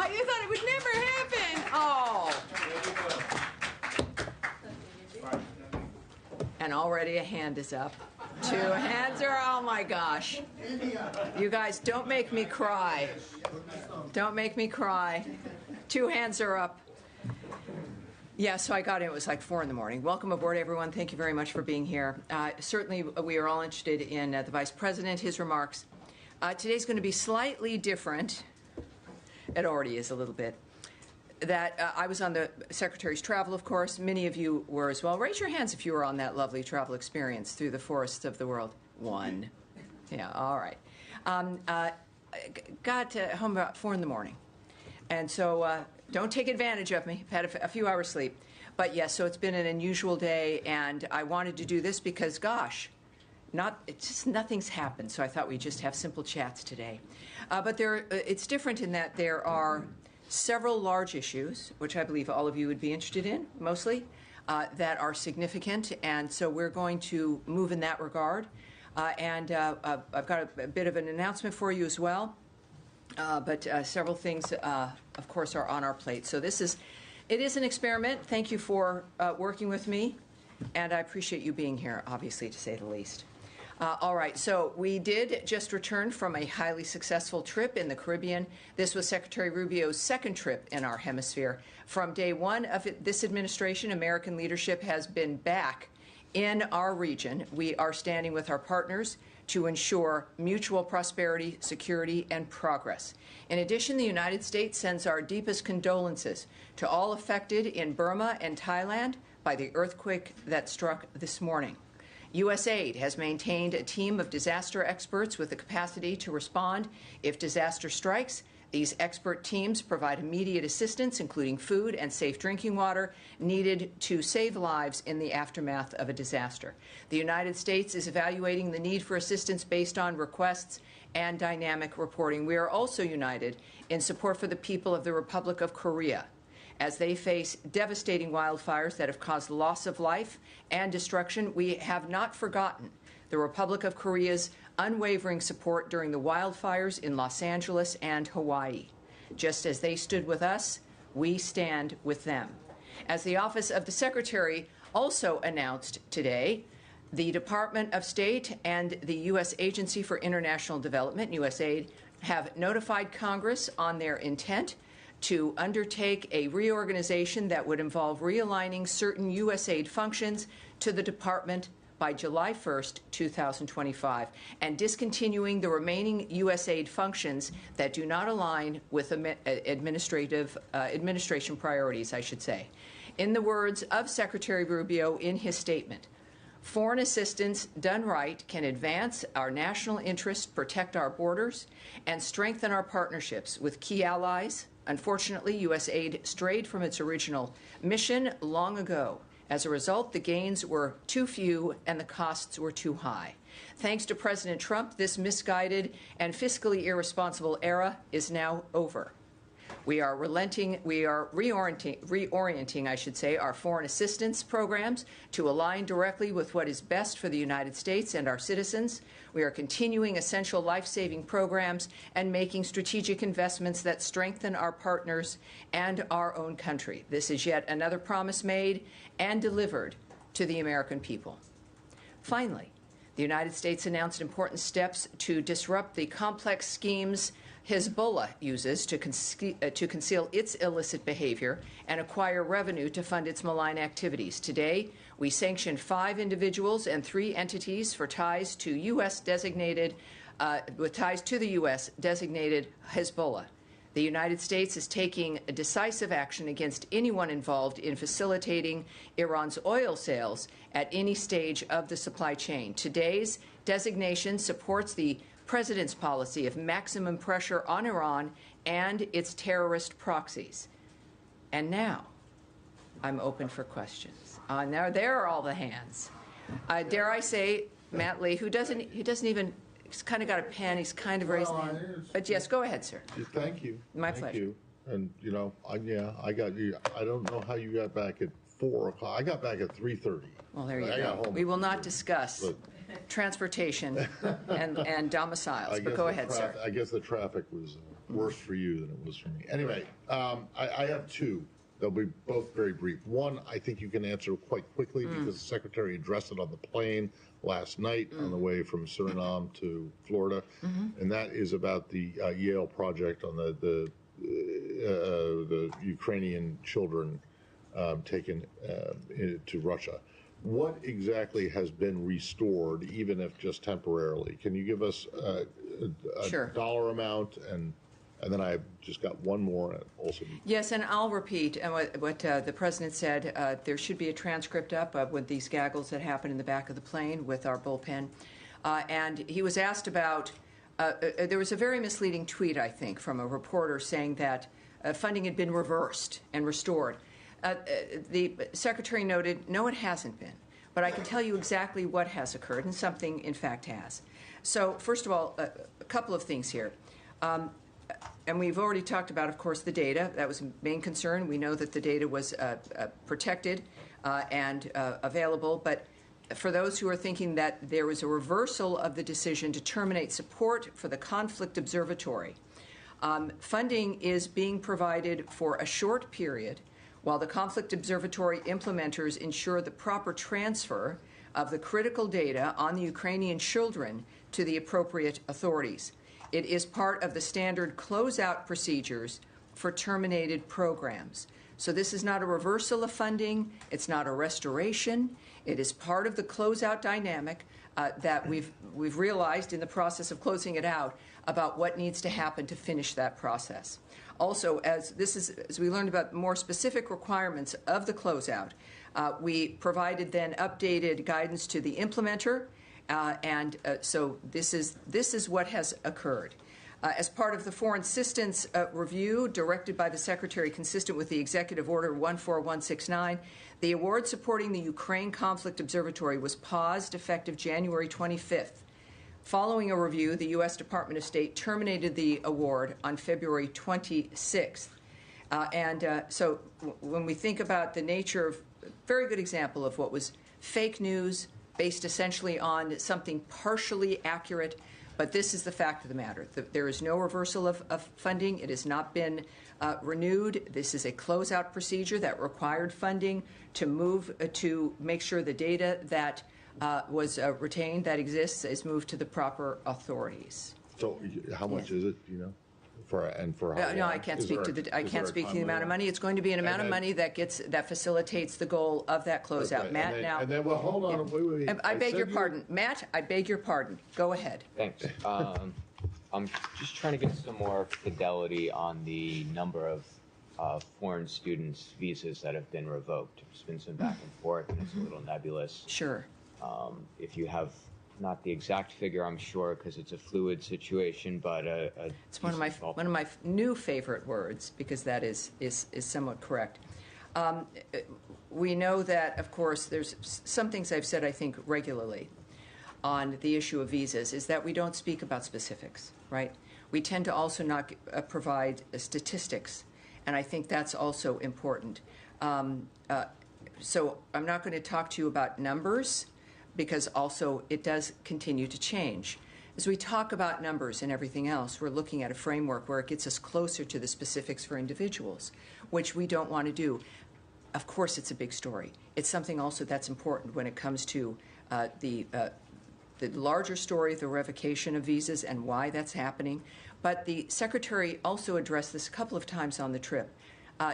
You thought it would never happen. Oh. And already a hand is up. 2 hands are, oh my gosh. You guys, don't make me cry. Don't make me cry. 2 hands are up. Yeah, so I got in. It was like 4 in the morning. Welcome aboard, everyone. Thank you very much for being here. Certainly, we are all interested in the Vice President, his remarks. Today's going to be slightly different. It already is a little bit. I was on the Secretary's travel, of course. Many of you were as well. Raise your hands if you were on that lovely travel experience through the forests of the world. 1. Yeah, all right. Got home about 4 in the morning. And so don't take advantage of me. I've had a few hours sleep. But yes, so it's been an unusual day, and I wanted to do this because, gosh, nothing's happened. So I thought we'd just have simple chats today. But it's different in that there are several large issues, which I believe all of you would be interested in, mostly, that are significant. And so we're going to move in that regard. And I've got a bit of an announcement for you as well. But several things, of course, are on our plate. So it is an experiment. Thank you for working with me. And I appreciate you being here, obviously, to say the least. All right, so we did just return from a highly successful trip in the Caribbean. This was Secretary Rubio's second trip in our hemisphere. From day one of this administration, American leadership has been back in our region. We are standing with our partners to ensure mutual prosperity, security, and progress. In addition, the United States sends our deepest condolences to all affected in Burma and Thailand by the earthquake that struck this morning. USAID has maintained a team of disaster experts with the capacity to respond if disaster strikes. These expert teams provide immediate assistance, including food and safe drinking water, needed to save lives in the aftermath of a disaster. The United States is evaluating the need for assistance based on requests and dynamic reporting. We are also united in support for the people of the Republic of Korea as they face devastating wildfires that have caused loss of life and destruction. We have not forgotten the Republic of Korea's unwavering support during the wildfires in Los Angeles and Hawaii. Just as they stood with us, we stand with them. As the Office of the Secretary also announced today, the Department of State and the U.S. Agency for International Development, USAID, have notified Congress on their intent to undertake a reorganization that would involve realigning certain USAID functions to the department by July 1st, 2025, and discontinuing the remaining USAID functions that do not align with administration priorities, I should say. In the words of Secretary Rubio in his statement, foreign assistance done right can advance our national interests, protect our borders, and strengthen our partnerships with key allies. Unfortunately, USAID strayed from its original mission long ago. As a result, the gains were too few and the costs were too high. Thanks to President Trump, this misguided and fiscally irresponsible era is now over. We are reorienting, I should say, our foreign assistance programs to align directly with what is best for the United States and our citizens. We are continuing essential life-saving programs and making strategic investments that strengthen our partners and our own country. This is yet another promise made and delivered to the American people. Finally, the United States announced important steps to disrupt the complex schemes Hezbollah uses to conceal its illicit behavior and acquire revenue to fund its malign activities. Today, we sanctioned 5 individuals and 3 entities for ties to U.S. designated Hezbollah. The United States is taking decisive action against anyone involved in facilitating Iran's oil sales at any stage of the supply chain. Today's designation supports the President's policy of maximum pressure on Iran and its terrorist proxies. And now, I'm open for questions. Now, there are all the hands. Dare I say, Matt Lee, who doesn't even, he's kind of got a pen, he's kind of raised the hand. But yes, go ahead, sir. Thank you. My pleasure. Thank you. And, you know, I got you. I don't know how you got back at 4 o'clock. I got back at 3:30. Well, there you go. We will not discuss transportation and domiciles, but go ahead, sir. I guess the traffic was worse for you than it was for me. Anyway, I have two. They'll be both very brief. One, I think you can answer quite quickly because the Secretary addressed it on the plane last night on the way from Suriname to Florida, and that is about the Yale project on the Ukrainian children taken to Russia. What exactly has been restored, even if just temporarily? Can you give us a Sure. dollar amount? And then I've just got one more also. Yes, and I'll repeat what the President said. There should be a transcript up of with these gaggles that happened in the back of the plane with our bullpen. And he was asked about, there was a very misleading tweet, I think, from a reporter saying that funding had been reversed and restored. The Secretary noted, no, it hasn't been. But I can tell you exactly what has occurred, and something, in fact, has. So, first of all, a couple of things here. And we've already talked about, of course, the data. That was a main concern. We know that the data was protected and available. But for those who are thinking that there was a reversal of the decision to terminate support for the Conflict Observatory, funding is being provided for a short period while the Conflict Observatory implementers ensure the proper transfer of the critical data on the Ukrainian children to the appropriate authorities. It is part of the standard closeout procedures for terminated programs. So this is not a reversal of funding. It's not a restoration. It is part of the closeout dynamic that we've realized in the process of closing it out about what needs to happen to finish that process. Also, as we learned about more specific requirements of the closeout, we provided then updated guidance to the implementer. So this is what has occurred. As part of the foreign assistance review directed by the Secretary consistent with the Executive Order 14169, the award supporting the Ukraine Conflict Observatory was paused effective January 25th. Following a review, the U.S. Department of State terminated the award on February 26th. So when we think about the nature of, very good example of what was fake news, based essentially on something partially accurate, but this is the fact of the matter. There is no reversal of funding. It has not been renewed. This is a closeout procedure that required funding to move to make sure the data that was retained, that exists, is moved to the proper authorities. So how much is it, do you know? For how long? No, I can't speak to the amount of money. It's going to be an amount of money that facilitates the goal of that closeout. Okay, Matt, well, hold on. Wait. I beg your pardon. Matt, I beg your pardon. Go ahead. Thanks. I'm just trying to get some more fidelity on the number of foreign students' visas that have been revoked. There's been some back and forth, and it's a little nebulous. Sure. If you have not the exact figure, I'm sure, because it's a fluid situation, but it's one of my new favorite words, because that is somewhat correct. We know that, of course, there's some things I've said, I think, regularly on the issue of visas, is that we don't speak about specifics, right? We tend to also not provide statistics, and I think that's also important. So I'm not going to talk to you about numbers, because also it does continue to change. As we talk about numbers and everything else, we're looking at a framework where it gets us closer to the specifics for individuals, which we don't want to do. Of course, it's a big story. It's something also that's important when it comes to the larger story of the revocation of visas and why that's happening. But the Secretary also addressed this a couple of times on the trip.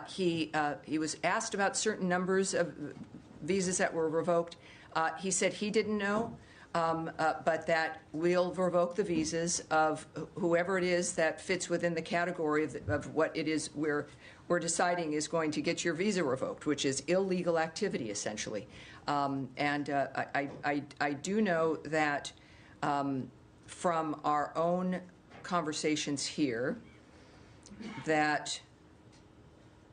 He was asked about certain numbers of visas that were revoked. He said he didn't know, but that we'll revoke the visas of whoever it is that fits within the category of what it is we're deciding is going to get your visa revoked, which is illegal activity, essentially. I do know that from our own conversations here, that,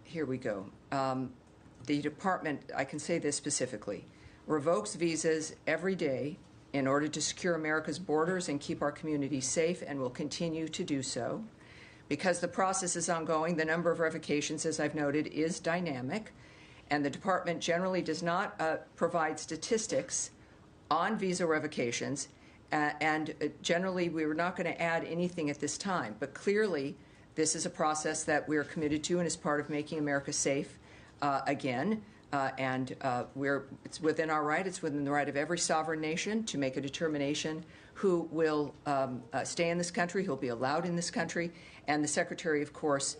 here we go, the department, I can say this specifically, revokes visas every day in order to secure America's borders and keep our communities safe, and will continue to do so. Because the process is ongoing, the number of revocations, as I've noted, is dynamic, and the department generally does not provide statistics on visa revocations, and generally we were not going to add anything at this time. But clearly, This is a process that we're committed to and is part of making America safe again. It's within our right, it's within the right of every sovereign nation to make a determination who will stay in this country, who'll be allowed in this country. And the Secretary, of course,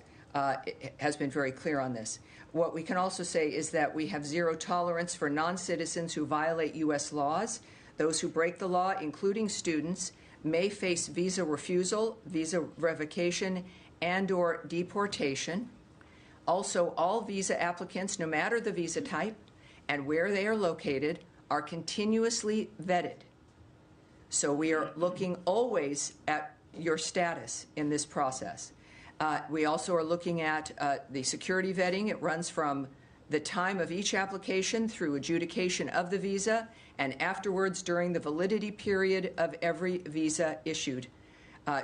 has been very clear on this. What we can also say is that we have zero tolerance for non-citizens who violate U.S. laws. Those who break the law, including students, may face visa refusal, visa revocation, and/or deportation. Also, all visa applicants, no matter the visa type and where they are located, are continuously vetted. So we are looking always at your status in this process. We also are looking at the security vetting. It runs from the time of each application through adjudication of the visa and afterwards during the validity period of every visa issued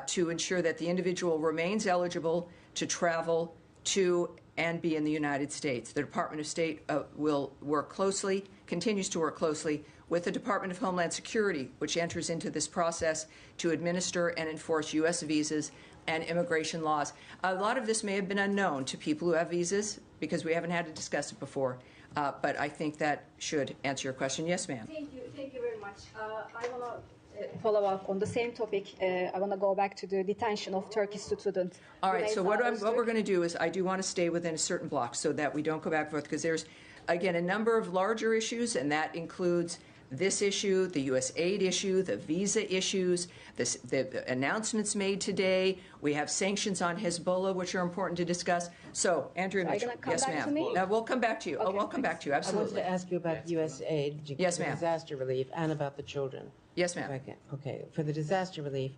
to ensure that the individual remains eligible to travel to and be in the United States. The Department of State will work closely, continues to work closely with the Department of Homeland Security, which enters into this process to administer and enforce U.S. visas and immigration laws. A lot of this may have been unknown to people who have visas because we haven't had to discuss it before, but I think that should answer your question. Yes, ma'am. Thank you very much. I want to follow up on the same topic. I want to go back to the detention of Turkish students. All right, so what we're going to do is I do want to stay within a certain block so that we don't go back and forth because there's, again, a number of larger issues, and that includes this issue, the U.S. aid issue, the visa issues, the announcements made today. We have sanctions on Hezbollah, which are important to discuss. So, Andrea Mitchell. Yes, ma'am. We'll come back to you. Okay. We'll come back to you, I absolutely. wanted to ask you about U.S. aid, Yes, ma'am. disaster relief, and about the children. Yes, ma'am. Okay, for the disaster relief,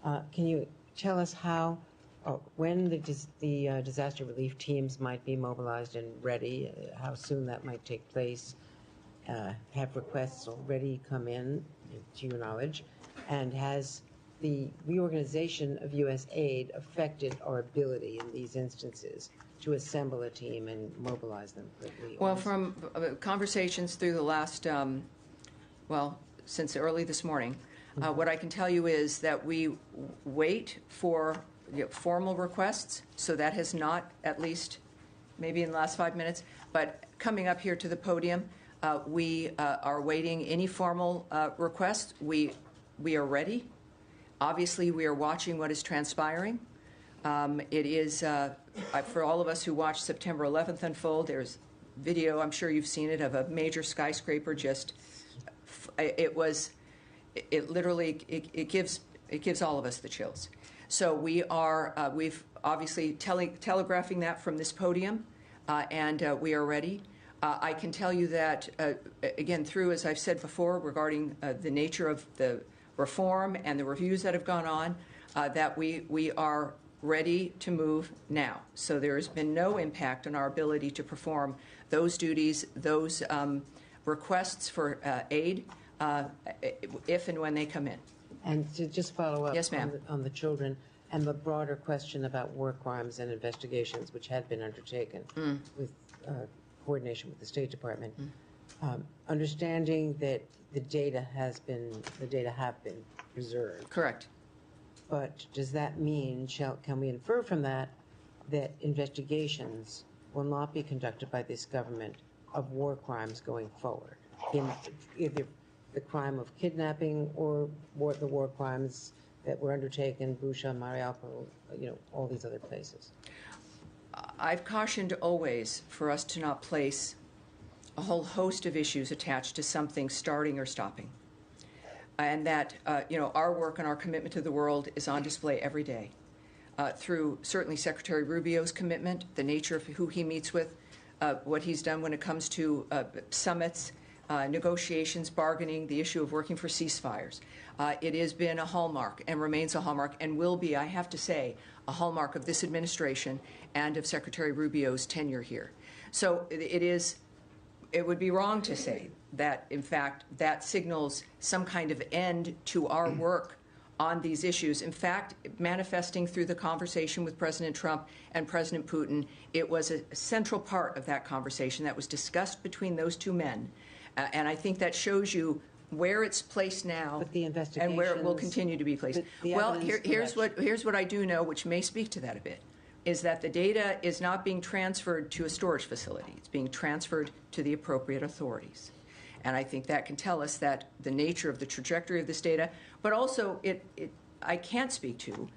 can you tell us when the disaster relief teams might be mobilized and ready, how soon that might take place? Have requests already come in, to your knowledge? And has the reorganization of U.S. aid affected our ability in these instances to assemble a team and mobilize them quickly? Well, from conversations through the last, since early this morning, what I can tell you is that we wait for formal requests, so that has not, at least maybe in the last 5 minutes, but coming up here to the podium, we are waiting any formal requests. We are ready. Obviously, we are watching what is transpiring. It is, for all of us who watched September 11th unfold, there's video, I'm sure you've seen it, of a major skyscraper just, it gives all of us the chills. So we've obviously telegraphing that from this podium, and we are ready. I can tell you that, again, through, as I've said before, regarding the nature of the reform and the reviews that have gone on, that we are ready to move now. So there has been no impact on our ability to perform those duties, those requests for aid, if and when they come in. And to just follow up Yes, ma'am. on the children and the broader question about war crimes and investigations, which had been undertaken with coordination with the State Department, understanding that the data have been preserved. Correct. But does that mean, can we infer from that investigations will not be conducted by this government of war crimes going forward, in either the crime of kidnapping or the war crimes that were undertaken, Bucha, Mariupol, all these other places? I've cautioned always for us to not place a whole host of issues attached to something starting or stopping. And that, our work and our commitment to the world is on display every day through certainly Secretary Rubio's commitment, the nature of who he meets with, what he's done when it comes to summits, negotiations, bargaining, the issue of working for ceasefires. It has been a hallmark and remains a hallmark and will be, I have to say, a hallmark of this administration and of Secretary Rubio's tenure here. So it would be wrong to say that, in fact, that signals some kind of end to our work on these issues. In fact, manifesting through the conversation with President Trump and President Putin, it was a central part of that conversation that was discussed between those two men. And I think that shows you where it's placed now But and where it will continue to be placed. the Well, evidence here's what I do know, which may speak to that a bit. is that the data is not being transferred to a storage facility. It's being transferred to the appropriate authorities. And I think that can tell us that the nature of the trajectory of this data, but also I can't speak to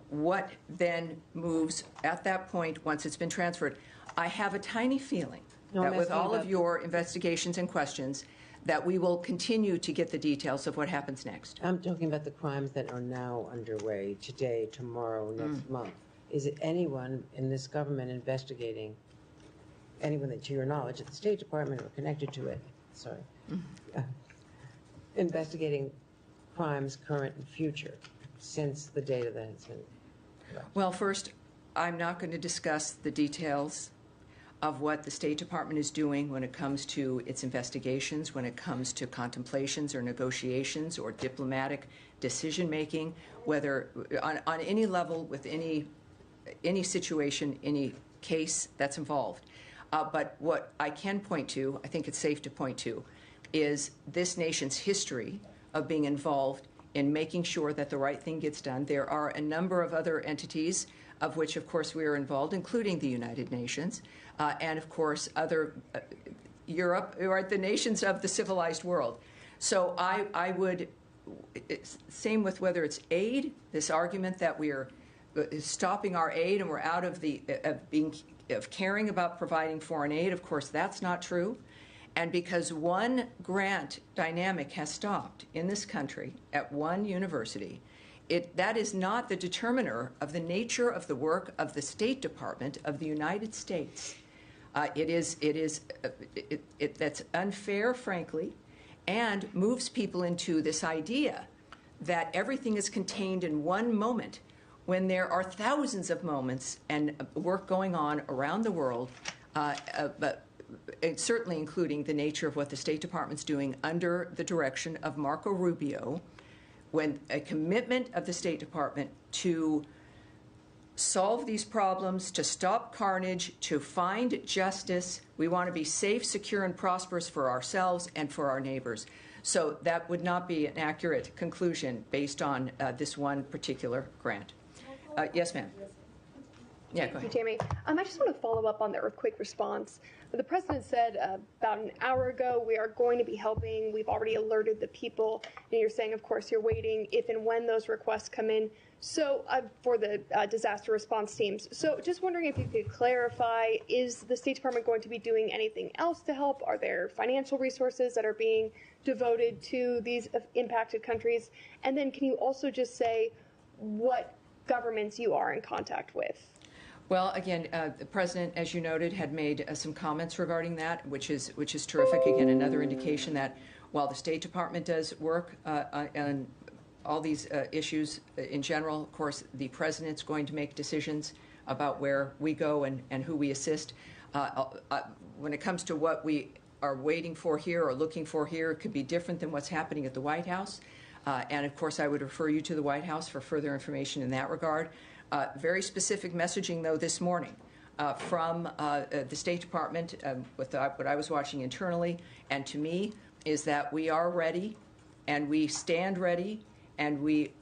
what then moves at that point once it's been transferred. I have a tiny feeling that with all of your investigations and questions, that we will continue to get the details of what happens next. I'm talking about the crimes that are now underway today, tomorrow, next month. Is it anyone in this government investigating, anyone that, to your knowledge, at the State Department or connected to it, investigating crimes current and future since the data that has been? Well, first, I'm not going to discuss the details of what the State Department is doing when it comes to its investigations, when it comes to contemplations or negotiations or diplomatic decision-making, whether on any level with any situation, any case that's involved. But what I can point to, I think it's safe to point to, is this nation's history of being involved in making sure that the right thing gets done. There are a number of other entities of which, of course, we are involved, including the United Nations, and, of course, other Europe, or the nations of the civilized world. So I would, same with whether it's aid, this argument that we are stopping our aid and we're out of of caring about providing foreign aid. Of course, that's not true. And because one grant dynamic has stopped in this country at one university, that is not the determiner of the nature of the work of the State Department of the United States. That's unfair, frankly, and moves people into this idea that everything is contained in one moment when there are thousands of moments and work going on around the world, but certainly including the nature of what the State Department's doing under the direction of Marco Rubio, when a commitment of the State Department to solve these problems, to stop carnage, to find justice. We want to be safe, secure, and prosperous for ourselves and for our neighbors. So that would not be an accurate conclusion based on this one particular grant. Yes, ma'am. Yeah, go ahead. Jamie. I just want to follow up on the earthquake response. The president said about an hour ago, we are going to be helping. We've already alerted the people. And you're saying, of course, you're waiting if and when those requests come in. So for the disaster response teams. So just wondering if you could clarify, is the State Department going to be doing anything else to help? Are there financial resources that are being devoted to these impacted countries? And then can you also just say what governments you are in contact with? Well, again, the president, as you noted, had made some comments regarding that, which is terrific. Again, another indication that while the State Department does work on all these issues in general, of course, the president's going to make decisions about where we go and who we assist. When it comes to what we are waiting for here or looking for here, it could be different than what's happening at the White House. And, of course, I would refer you to the White House for further information in that regard. Very specific messaging, though, this morning from the State Department, with what I was watching internally, and to me, is that we are ready, and we stand ready, and we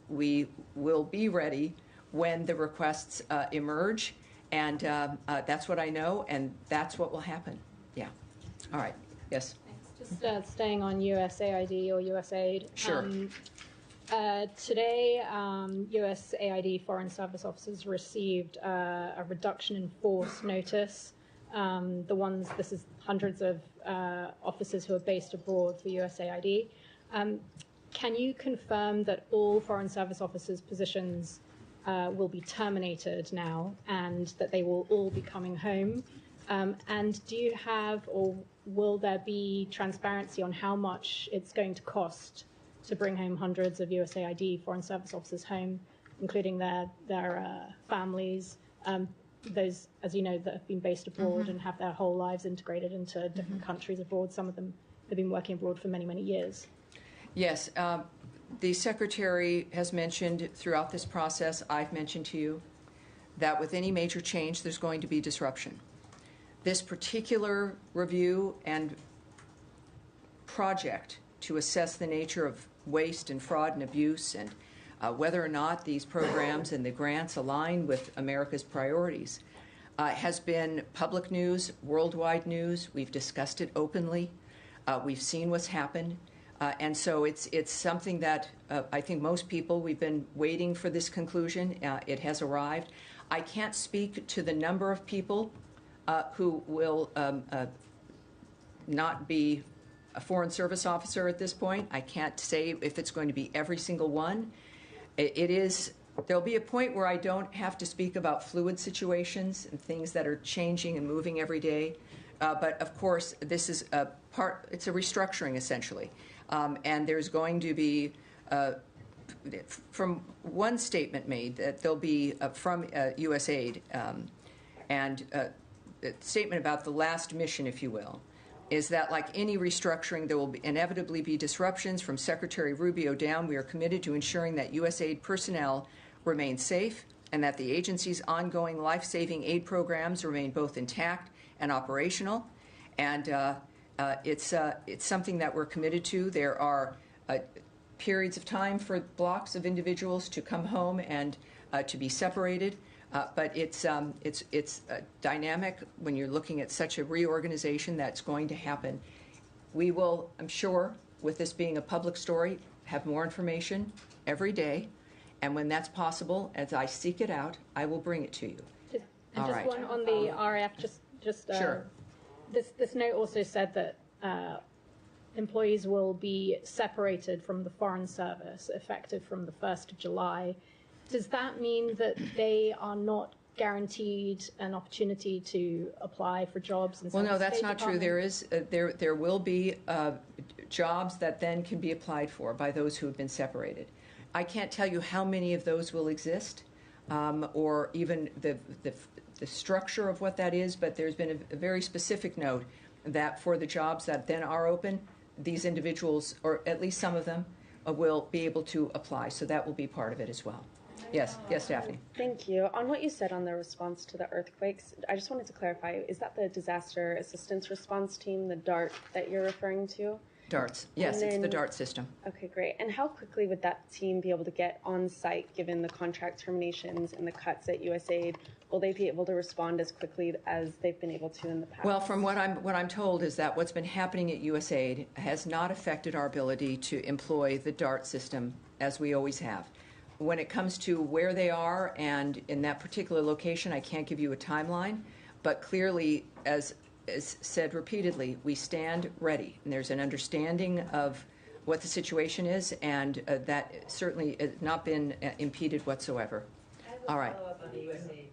will be ready when the requests emerge. And that's what I know, and that's what will happen. Yeah. All right. Yes. Thanks. Just staying on USAID or USAID. Sure. Today, USAID Foreign Service Officers received a reduction in force notice. This is hundreds of officers who are based abroad for USAID. Can you confirm that all Foreign Service Officers' positions will be terminated now and that they will all be coming home? And do you have, or will there be transparency on how much it's going to cost to bring home hundreds of USAID Foreign Service Officers home, including their families, those, as you know, that have been based abroad and have their whole lives integrated into different countries abroad? Some of them have been working abroad for many, many years. Yes. The Secretary has mentioned throughout this process, I've mentioned to you, that with any major change, there's going to be disruption. This particular review and project to assess the nature of waste and fraud and abuse and whether or not these programs and the grants align with America's priorities has been public news, worldwide news. We've discussed it openly. We've seen what's happened. And so it's something that I think most people, we've been waiting for this conclusion. It has arrived. I can't speak to the number of people who will not be a Foreign Service officer at this point. I can't say if it's going to be every single one. There'll be a point where I don't have to speak about fluid situations and things that are changing and moving every day. But of course, this is it's a restructuring essentially. And there's going to be, from one statement made, that there'll be from USAID, and a statement about the last mission, if you will, is that like any restructuring, there will inevitably be disruptions. From Secretary Rubio down, we are committed to ensuring that USAID personnel remain safe and that the agency's ongoing life-saving aid programs remain both intact and operational. And it's something that we're committed to. There are periods of time for blocks of individuals to come home and to be separated. But it's dynamic when you're looking at such a reorganization that's going to happen. We will, I'm sure, with this being a public story, have more information every day. And when that's possible, as I seek it out, I will bring it to you. And All just right. one on the RAF, Sure. This note also said that employees will be separated from the Foreign Service effective from the 1st of July. Does that mean that they are not guaranteed an opportunity to apply for jobs? Well, no, that's not true. There will be jobs that then can be applied for by those who have been separated. I can't tell you how many of those will exist, or even the structure of what that is, but there's been a very specific note that for the jobs that then are open, these individuals, or at least some of them, will be able to apply. So that will be part of it as well. Yes, Daphne. Thank you. On what you said on the response to the earthquakes, I just wanted to clarify, is that the Disaster Assistance Response Team, the DART, that you're referring to? DARTs. Yes, it's the DART system. Okay, great. And how quickly would that team be able to get on site given the contract terminations and the cuts at USAID? Will they be able to respond as quickly as they've been able to in the past? Well, from what I'm told is that what's been happening at USAID has not affected our ability to employ the DART system as we always have. When it comes to where they are and in that particular location, I can't give you a timeline, but clearly, as said repeatedly, we stand ready. And there's an understanding of what the situation is, and that certainly has not been impeded whatsoever. All right. On the USAID.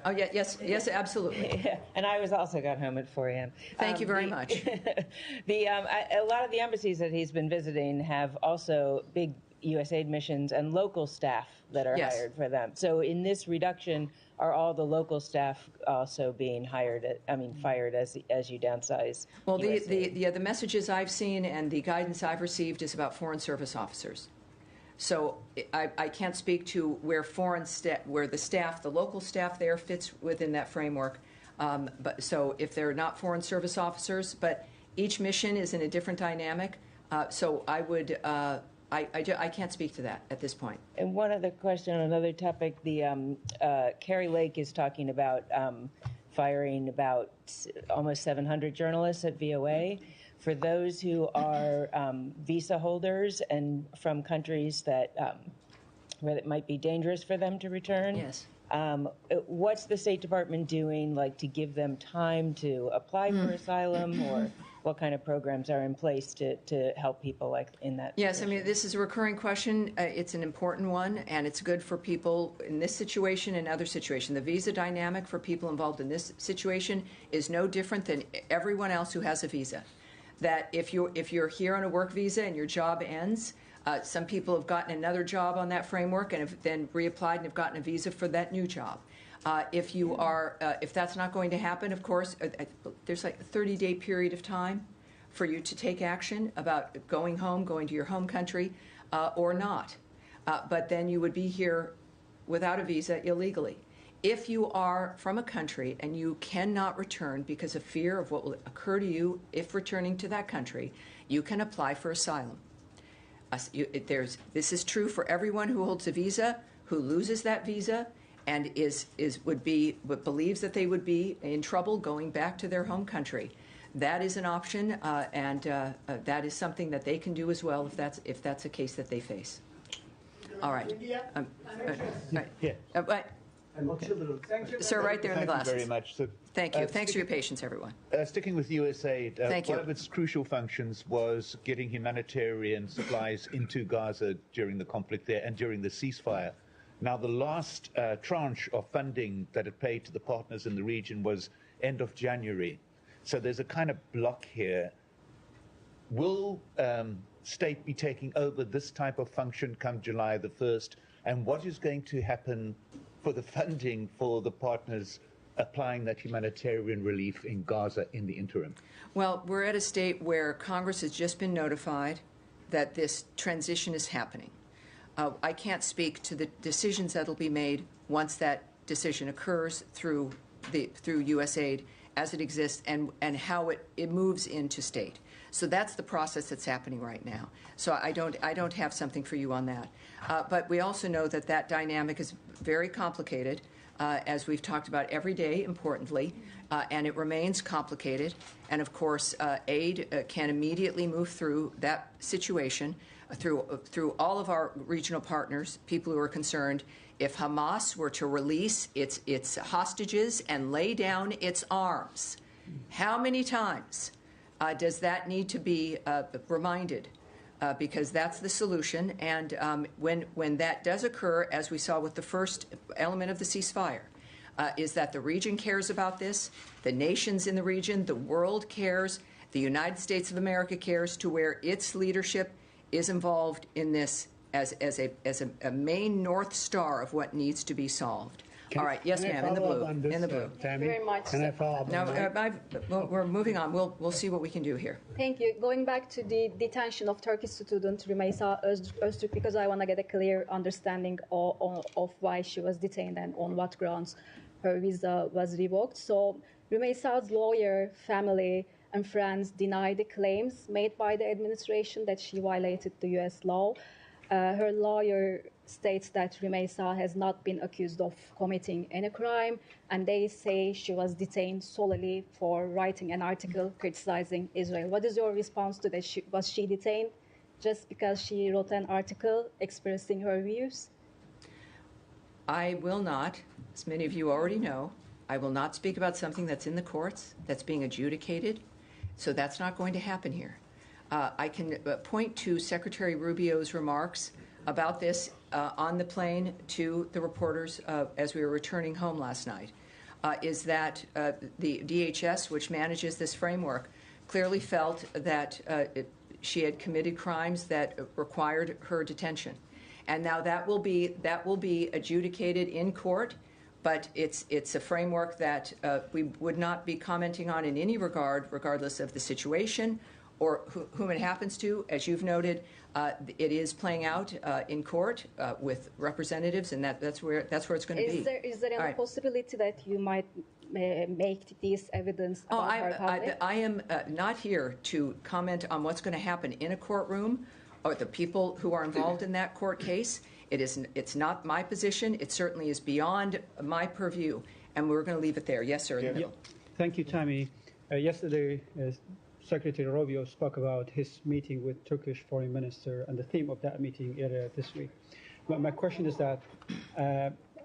Oh, yeah, yes, absolutely. Yeah, and I was also got home at 4 a.m. Thank you very much. A lot of the embassies that he's been visiting have also big USAID missions and local staff that are Yes. hired for them. So in this reduction, are all the local staff also being fired as you downsize? Well, USAID? the messages I've seen and the guidance I've received is about Foreign Service officers. So I can't speak to where the local staff there fits within that framework. But so if they're not Foreign Service officers, but each mission is in a different dynamic. So I would. I can't speak to that at this point. And one other question on another topic, Carrie Lake is talking about firing about almost 700 journalists at VOA. For those who are visa holders and from countries that where it might be dangerous for them to return, Yes. What's the State Department doing, like, to give them time to apply for asylum, or what kind of programs are in place to help people like in that? Yes, I position? mean, this is a recurring question. It's an important one, and it's good for people in this situation and other situations. The visa dynamic for people involved in this situation is no different than everyone else who has a visa. That if you're here on a work visa and your job ends, some people have gotten another job on that framework and have then reapplied and have gotten a visa for that new job. If that's not going to happen, of course, there's like a 30-day period of time for you to take action about going home, going to your home country, or not. But then you would be here without a visa illegally. If you are from a country and you cannot return because of fear of what will occur to you if returning to that country, you can apply for asylum. This is true for everyone who holds a visa, who loses that visa, and believes that they would be in trouble going back to their home country. That is an option, and that is something that they can do as well if that's a case that they face. All right. Sir, right there in the glasses. Thank you very much. So, Thank you. Thanks for your patience, everyone. Sticking with USAID, Thank you. one of its crucial functions was getting humanitarian supplies into Gaza during the conflict there and during the ceasefire. Now, the last tranche of funding that it paid to the partners in the region was end of January. So there's a kind of block here. Will state be taking over this type of function come July the 1st? And what is going to happen for the funding for the partners applying that humanitarian relief in Gaza in the interim? Well, we're at a state where Congress has just been notified that this transition is happening. I can't speak to the decisions that will be made once that decision occurs through USAID as it exists and how it moves into state. So that's the process that's happening right now. So I don't have something for you on that. But we also know that dynamic is very complicated, as we've talked about every day, importantly, and it remains complicated. And of course, aid can immediately move through that situation through all of our regional partners, people who are concerned. If Hamas were to release its hostages and lay down its arms, how many times does that need to be reminded? Because that's the solution. And when that does occur, as we saw with the first element of the ceasefire, is that the region cares about this, the nations in the region, the world cares, the United States of America cares, to where its leadership is involved in this as a main North Star of what needs to be solved. All right, yes, ma'am, in the blue. In the blue. Thank you very much. Can I follow up? Well, we're moving on. We'll see what we can do here. Thank you. Going back to the detention of Turkish student Rümeysa Öztürk, because I want to get a clear understanding of why she was detained and on what grounds her visa was revoked. So Rümeysa's lawyer, family, and friends deny the claims made by the administration that she violated the U.S. law. Her lawyer states that Rümeysa has not been accused of committing any crime, and they say she was detained solely for writing an article criticizing Israel. What is your response to that? Was she detained just because she wrote an article expressing her views? I will not, as many of you already know, I will not speak about something that's in the courts, that's being adjudicated, so that's not going to happen here. I can point to Secretary Rubio's remarks about this on the plane to the reporters as we were returning home last night, is that the DHS, which manages this framework, clearly felt that she had committed crimes that required her detention. And now that will be adjudicated in court, but it's a framework that we would not be commenting on in any regard, regardless of the situation or whom it happens to. As you've noted, it is playing out in court with representatives, and that's where it's going to be. Is there any possibility that you might make this evidence about her public? I am not here to comment on what's going to happen in a courtroom or the people who are involved in that court case. It's not my position. It certainly is beyond my purview, and we're going to leave it there. Yes, sir, in the middle. Thank you, Tammy. Yesterday, Secretary Rubio spoke about his meeting with Turkish Foreign Minister and the theme of that meeting earlier this week. My question is that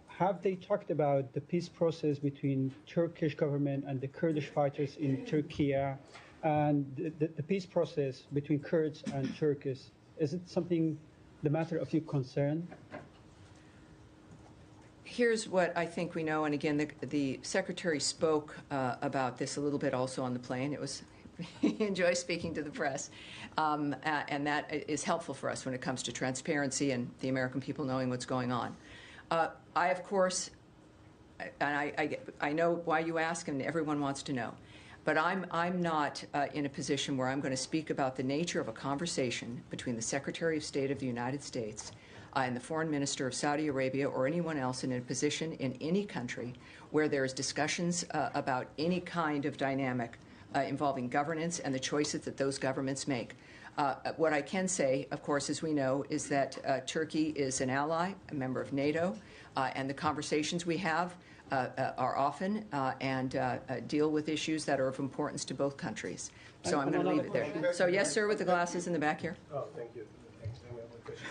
have they talked about the peace process between Turkish government and the Kurdish fighters in Turkey, and the peace process between Kurds and Turkish? Is it something, the matter of your concern? Here's what I think we know, and again, the Secretary spoke about this a little bit also on the plane. It was he enjoys speaking to the press, and that is helpful for us when it comes to transparency and the American people knowing what's going on. I, of course, and I know why you ask, and everyone wants to know, but I'm not in a position where I'm going to speak about the nature of a conversation between the Secretary of State of the United States and the Foreign Minister of Saudi Arabia or anyone else in a position in any country where there's discussions about any kind of dynamic involving governance and the choices that those governments make. What I can say, of course, as we know, is that Turkey is an ally, a member of NATO, and the conversations we have are often and deal with issues that are of importance to both countries. So I'm going to leave it there. So yes, sir, with the glasses in the back here. Oh, thank you. Thanks. I have one question.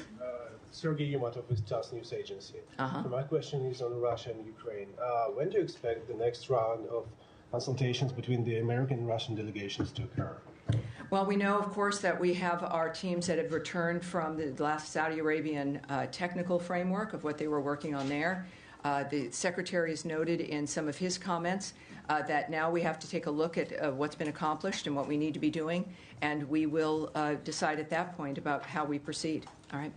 Sergey Yumatov with TASS News Agency. So my question is on Russia and Ukraine. When do you expect the next round of consultations between the American and Russian delegations to occur? Well, we know, of course, that we have our teams that have returned from the last Saudi Arabian technical framework of what they were working on there. The Secretary has noted in some of his comments that now we have to take a look at what's been accomplished and what we need to be doing, and we will decide at that point about how we proceed. All right?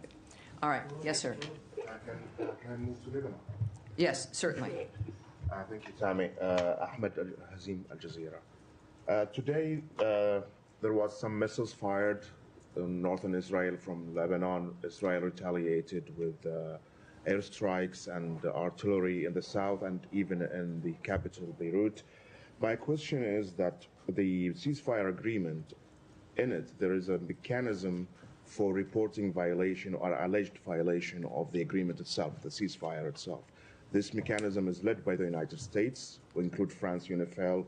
All right. Yes, sir. Can I move to Lebanon? Yes, certainly. Thank you, Tammy. Ahmed Hazim, Al Jazeera. Today, there was some missiles fired in northern Israel from Lebanon. Israel retaliated with airstrikes and artillery in the south and even in the capital, Beirut. My question is that the ceasefire agreement, in it, there is a mechanism for reporting violation or alleged violation of the agreement itself, the ceasefire itself. This mechanism is led by the United States, will include France, UNIFIL,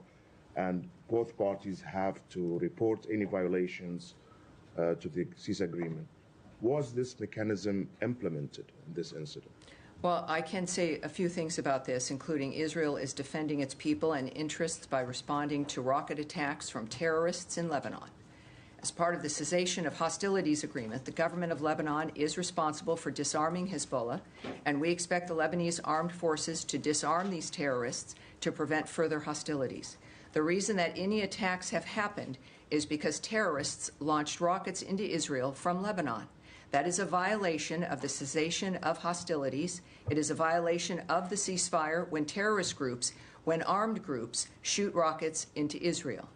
and both parties have to report any violations to the cease agreement. Was this mechanism implemented in this incident? Well, I can say a few things about this, including Israel is defending its people and interests by responding to rocket attacks from terrorists in Lebanon. As part of the cessation of hostilities agreement, the government of Lebanon is responsible for disarming Hezbollah, and we expect the Lebanese armed forces to disarm these terrorists to prevent further hostilities. The reason that any attacks have happened is because terrorists launched rockets into Israel from Lebanon. That is a violation of the cessation of hostilities. It is a violation of the ceasefire when terrorist groups, when armed groups, shoot rockets into Israel.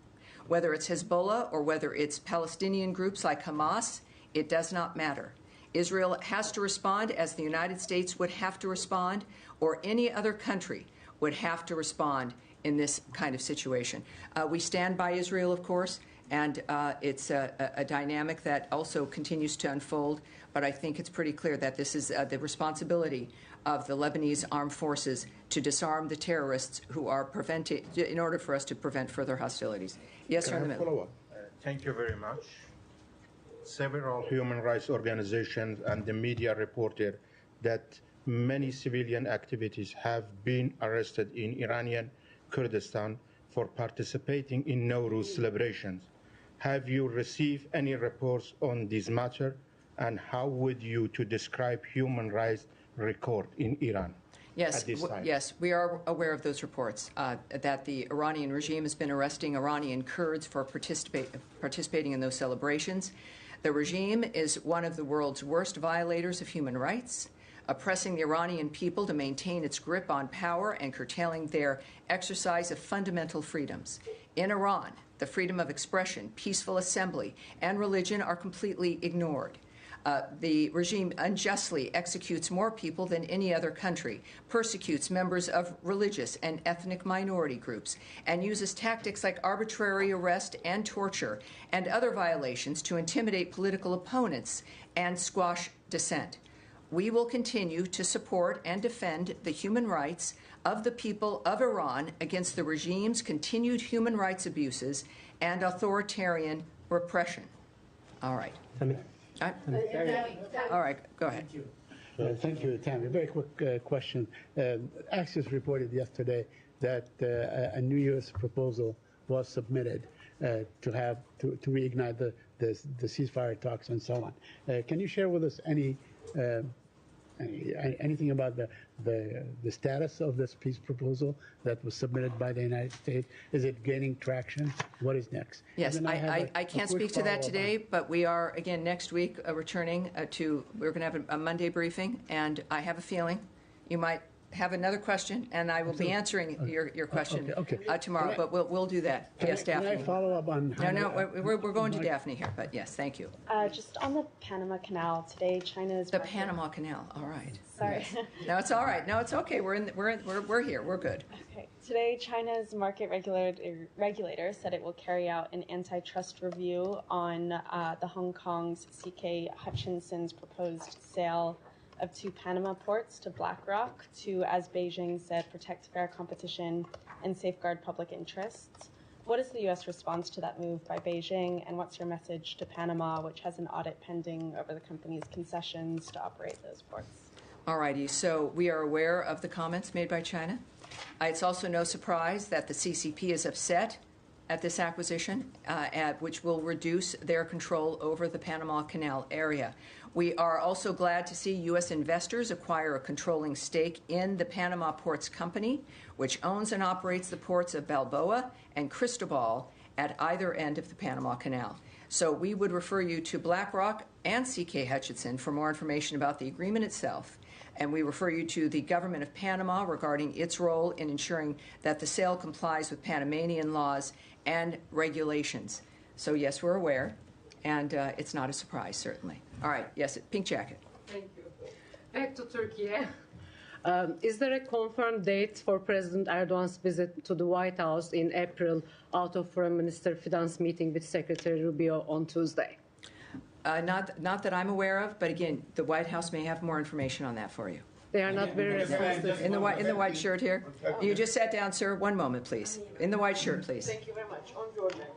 Whether it's Hezbollah or whether it's Palestinian groups like Hamas, it does not matter. Israel has to respond as the United States would have to respond, or any other country would have to respond in this kind of situation. We stand by Israel, of course, and it's a dynamic that also continues to unfold, but I think it's pretty clear that this is the responsibility of the Lebanese armed forces to disarm the terrorists who are preventing, in order for us to prevent further hostilities. Yes, sir, in the middle. Thank you very much. Several human rights organizations and the media reported that many civilian activities have been arrested in Iranian Kurdistan for participating in Nowruz celebrations. Have you received any reports on this matter, and how would you to describe human rights record in Iran? Yes, yes, we are aware of those reports, that the Iranian regime has been arresting Iranian Kurds for participating in those celebrations. The regime is one of the world's worst violators of human rights, oppressing the Iranian people to maintain its grip on power and curtailing their exercise of fundamental freedoms. In Iran, the freedom of expression, peaceful assembly, and religion are completely ignored. The regime unjustly executes more people than any other country, persecutes members of religious and ethnic minority groups, and uses tactics like arbitrary arrest and torture and other violations to intimidate political opponents and squash dissent. We will continue to support and defend the human rights of the people of Iran against the regime's continued human rights abuses and authoritarian repression. All right. All right, go ahead. Thank you, Tammy. Very quick question. Axios reported yesterday that a new U.S. proposal was submitted to reignite the ceasefire talks and so on. Can you share with us anything about the status of this peace proposal that was submitted by the United States? Is it gaining traction? What is next? Yes, I can't speak to that today, but we are, again, next week returning we're going to have a Monday briefing, and I have a feeling you might have another question, and I will be answering your question tomorrow, but we'll do that. Yes, Daphne. Can I follow up on... No, we're going to Daphne here, but yes, thank you. Just on the Panama Canal, today China is... The Panama Canal, all right. Sorry. No, it's all right. No, it's okay. We're here. We're good. Okay. Today, China's market regulator said it will carry out an antitrust review on the Hong Kong's CK Hutchinson's proposed sale of 2 Panama ports to BlackRock to, as Beijing said, protect fair competition and safeguard public interests. What is the U.S. response to that move by Beijing, and what's your message to Panama, which has an audit pending over the company's concessions to operate those ports? All righty. So we are aware of the comments made by China. It's also no surprise that the CCP is upset at this acquisition, which will reduce their control over the Panama Canal area. We are also glad to see U.S. investors acquire a controlling stake in the Panama Ports Company, which owns and operates the ports of Balboa and Cristobal at either end of the Panama Canal. So we would refer you to BlackRock and CK Hutchison for more information about the agreement itself. And we refer you to the government of Panama regarding its role in ensuring that the sale complies with Panamanian laws and regulations. So yes, we're aware, and it's not a surprise, certainly. All right, yes, pink jacket. Thank you. Back to Turkey. Is there a confirmed date for President Erdogan's visit to the White House in April out of Foreign Minister Fidan's meeting with Secretary Rubio on Tuesday? Not that I'm aware of, but again, the White House may have more information on that for you. They are not very responsive. In the white shirt here? You just sat down, sir. One moment, please. In the white shirt, please. Thank you very much. On Georgia.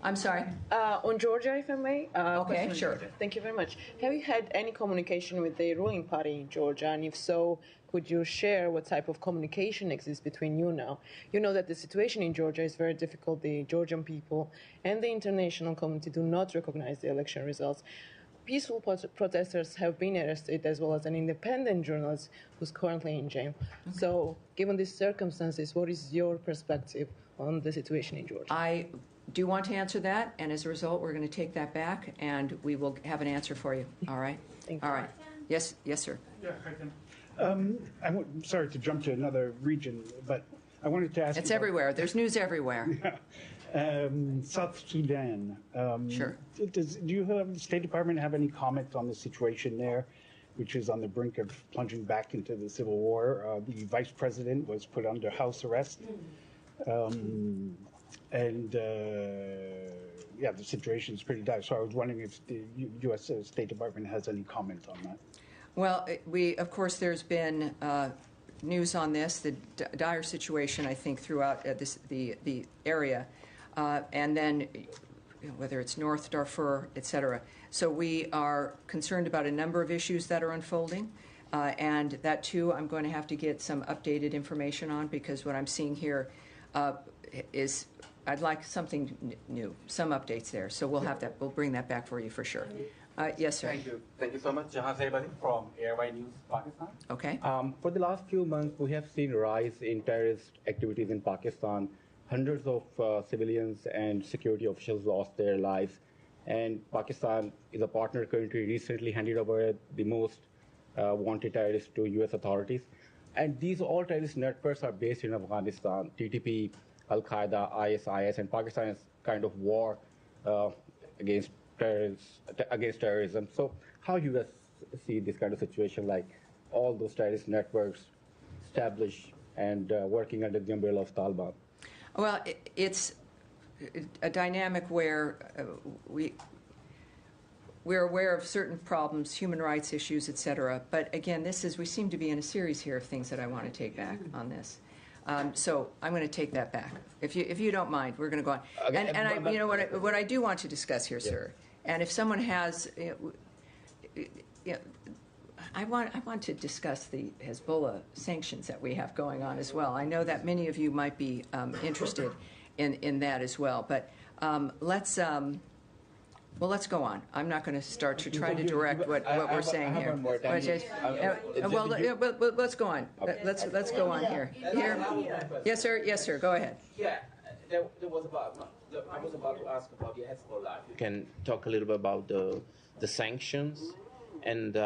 I'm sorry? On Georgia, if I may. Okay, sure. Thank you very much. Have you had any communication with the ruling party in Georgia? And if so, could you share what type of communication exists between you now? You know that the situation in Georgia is very difficult. The Georgian people and the international community do not recognize the election results. Peaceful protesters have been arrested, as well as an independent journalist who's currently in jail. Okay. So, given these circumstances, what is your perspective on the situation in Georgia? I do want to answer that, and as a result, we're going to take that back, and we will have an answer for you. All right? Thank you. All right. Yes, sir. Yeah, I can. I'm sorry to jump to another region, but I wanted to ask. It's everywhere. There's news everywhere. Yeah. South Sudan. Sure. Do you have the State Department have any comment on the situation there, which is on the brink of plunging back into the civil war? The vice president was put under house arrest, and the situation is pretty dire. So I was wondering if the U.S. State Department has any comment on that. Well, of course, there's been news on this, the dire situation, I think, throughout the area, and then whether it's North Darfur, et cetera. So we are concerned about a number of issues that are unfolding, and that, too, I'm going to have to get some updated information on, because what I'm seeing here is I'd like something new, some updates there. So we'll have that. We'll bring that back for you for sure. Yes, sir. Thank you. Thank you so much. Jahan Saibali from ARY News, Pakistan. Okay. For the last few months, we have seen a rise in terrorist activities in Pakistan. Hundreds of civilians and security officials lost their lives. And Pakistan is a partner country, recently handed over the most wanted terrorists to U.S. authorities. And these all terrorist networks are based in Afghanistan, TTP, Al-Qaeda, ISIS, and Pakistan is kind of war against terrorism. So how do you guys see this kind of situation, like all those terrorist networks established and working under the umbrella of Taliban? Well, it's a dynamic where we're aware of certain problems, human rights issues, et cetera. But again, we seem to be in a series here of things that I want to take back on this. So I'm going to take that back. If you don't mind, we're going to go on. Okay, and what I do want to discuss here, sir, and if someone has, I want to discuss the Hezbollah sanctions that we have going on as well. I know that many of you might be interested in that as well. But let's go on. I'm not going to start to try to direct what we're saying here. Let's go on. Let's go on here. Yes, sir. Yes, sir. Go ahead. Yeah, I was about to ask about the Hezbollah. You can talk a little bit about the sanctions and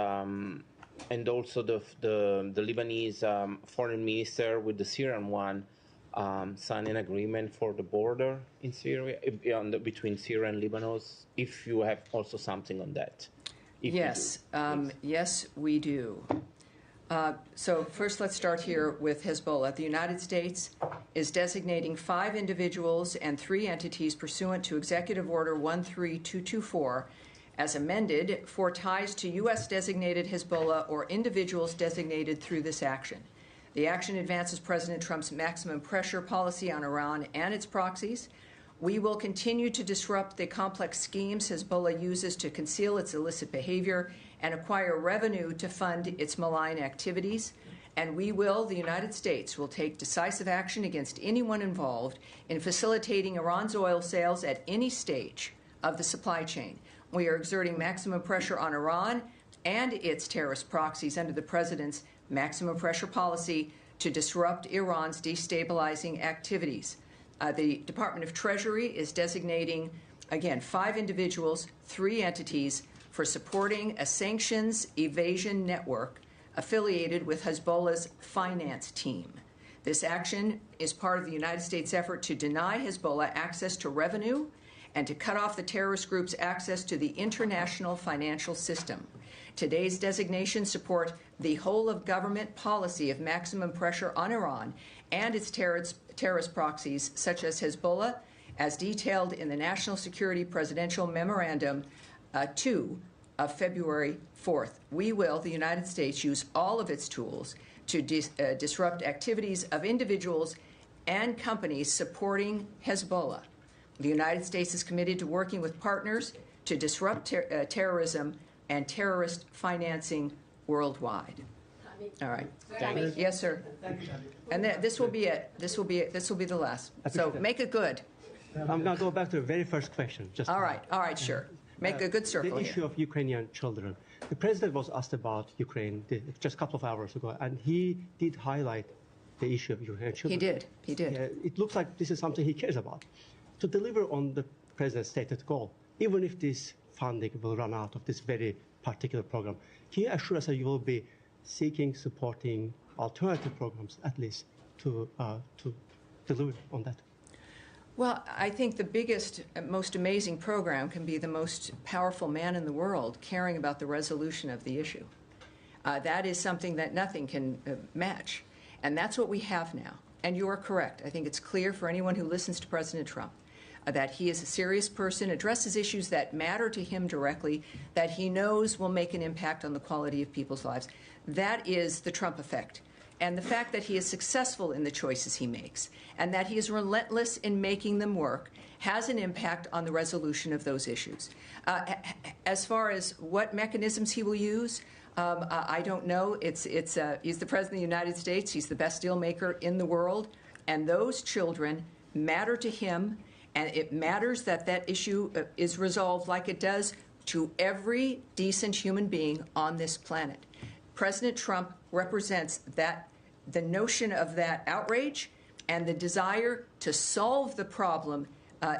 also the Lebanese foreign minister with the Syrian one signed an agreement for the border in Syria between Syria and Lebanon. If you have also something on that. Yes, yes, we do. So first, let's start here with Hezbollah. The United States is designating 5 individuals and 3 entities pursuant to Executive Order 13224 as amended for ties to U.S. designated Hezbollah or individuals designated through this action. The action advances President Trump's maximum pressure policy on Iran and its proxies. We will continue to disrupt the complex schemes Hezbollah uses to conceal its illicit behavior and acquire revenue to fund its malign activities. And we will, the United States, will take decisive action against anyone involved in facilitating Iran's oil sales at any stage of the supply chain. We are exerting maximum pressure on Iran and its terrorist proxies under the President's maximum pressure policy to disrupt Iran's destabilizing activities. The Department of Treasury is designating, again, 5 individuals, 3 entities for supporting a sanctions evasion network affiliated with Hezbollah's finance team. This action is part of the United States' effort to deny Hezbollah access to revenue and to cut off the terrorist group's access to the international financial system. Today's designations support the whole-of-government policy of maximum pressure on Iran and its terrorist proxies, such as Hezbollah, as detailed in the National Security Presidential Memorandum 2 of February 4th. We will, the United States, use all of its tools to disrupt activities of individuals and companies supporting Hezbollah. The United States is committed to working with partners to disrupt terrorism and terrorist financing worldwide. All right. Yes, sir. And this will be it. This will be the last. So make it good. I'm going to go back to the very first question. Just all right. All right. Sure. Make a good circle. The issue of Ukrainian children. The president was asked about Ukraine just a couple of hours ago, and he did highlight the issue of Ukrainian children. He did. He did. It looks like this is something he cares about. To deliver on the president's stated goal, even if this funding will run out of this very particular program, can you assure us that you will be seeking, supporting alternative programs, at least, to deliver on that? Well, I think the biggest, most amazing program can be the most powerful man in the world caring about the resolution of the issue. That is something that nothing can match. And that's what we have now. And you are correct. I think it's clear for anyone who listens to President Trump that he is a serious person, addresses issues that matter to him directly, that he knows will make an impact on the quality of people's lives. That is the Trump effect. And the fact that he is successful in the choices he makes and that he is relentless in making them work has an impact on the resolution of those issues. As far as what mechanisms he will use, I don't know. He's the President of the United States. He's the best deal maker in the world. And those children matter to him. And it matters that that issue is resolved like it does to every decent human being on this planet. President Trump represents the notion of that outrage and the desire to solve the problem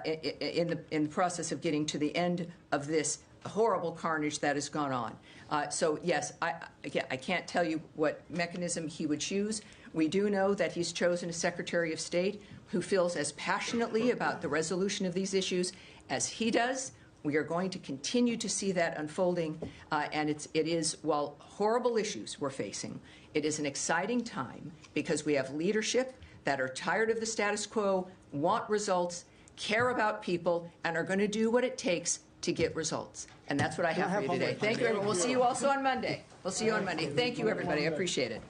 in the process of getting to the end of this horrible carnage that has gone on. So, yes, I can't tell you what mechanism he would choose. We do know that he's chosen a Secretary of State who feels as passionately about the resolution of these issues as he does. We are going to continue to see that unfolding, and it is, while horrible issues we're facing, it is an exciting time because we have leadership that are tired of the status quo, want results, care about people, and are going to do what it takes to get results. And that's what I have for you today. Thank you, everyone. We'll see you also on Monday. We'll see you on Monday. Thank you, everybody. I appreciate it.